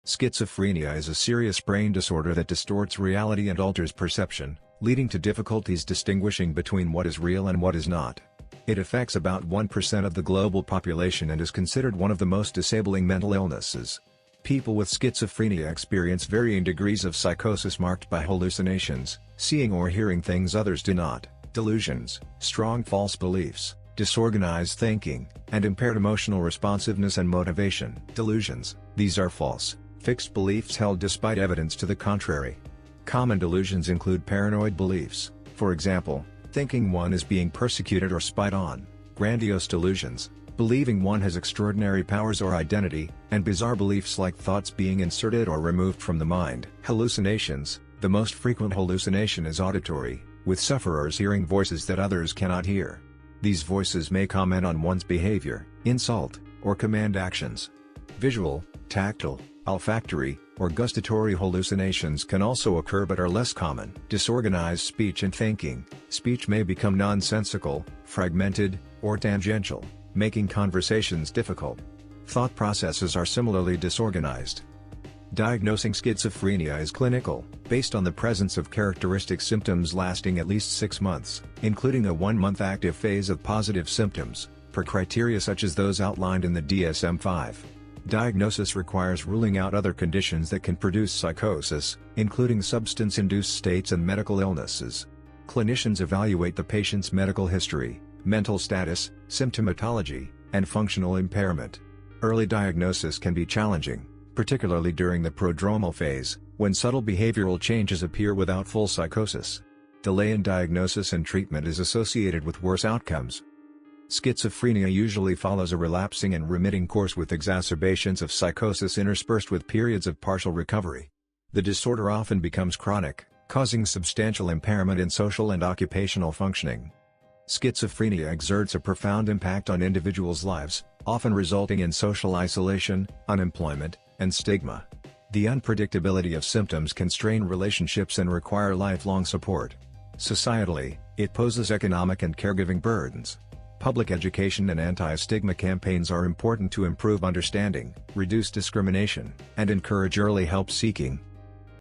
Schizophrenia is a serious brain disorder that distorts reality and alters perception, leading to difficulties distinguishing between what is real and what is not. It affects about 1% of the global population and is considered one of the most disabling mental illnesses. People with schizophrenia experience varying degrees of psychosis marked by hallucinations, seeing or hearing things others do not, delusions, strong false beliefs, disorganized thinking, and impaired emotional responsiveness and motivation. Delusions: these are false, fixed beliefs held despite evidence to the contrary. Common delusions include paranoid beliefs, for example, thinking one is being persecuted or spied on; grandiose delusions, believing one has extraordinary powers or identity; and bizarre beliefs like thoughts being inserted or removed from the mind. Hallucinations: the most frequent hallucination is auditory, with sufferers hearing voices that others cannot hear. These voices may comment on one's behavior, insult, or command actions. Visual, tactile, olfactory, or gustatory hallucinations can also occur but are less common. Disorganized speech and thinking: speech may become nonsensical, fragmented, or tangential, making conversations difficult. Thought processes are similarly disorganized. Diagnosing schizophrenia is clinical, based on the presence of characteristic symptoms lasting at least 6 months, including a 1-month active phase of positive symptoms, per criteria such as those outlined in the DSM-5. Diagnosis requires ruling out other conditions that can produce psychosis, including substance-induced states and medical illnesses. Clinicians evaluate the patient's medical history, mental status, symptomatology, and functional impairment. Early diagnosis can be challenging, particularly during the prodromal phase, when subtle behavioral changes appear without full psychosis. Delay in diagnosis and treatment is associated with worse outcomes. Schizophrenia usually follows a relapsing and remitting course with exacerbations of psychosis interspersed with periods of partial recovery. The disorder often becomes chronic, causing substantial impairment in social and occupational functioning. Schizophrenia exerts a profound impact on individuals' lives, often resulting in social isolation, unemployment, and stigma. The unpredictability of symptoms can strain relationships and require lifelong support. Societally, it poses economic and caregiving burdens. Public education and anti-stigma campaigns are important to improve understanding, reduce discrimination, and encourage early help seeking.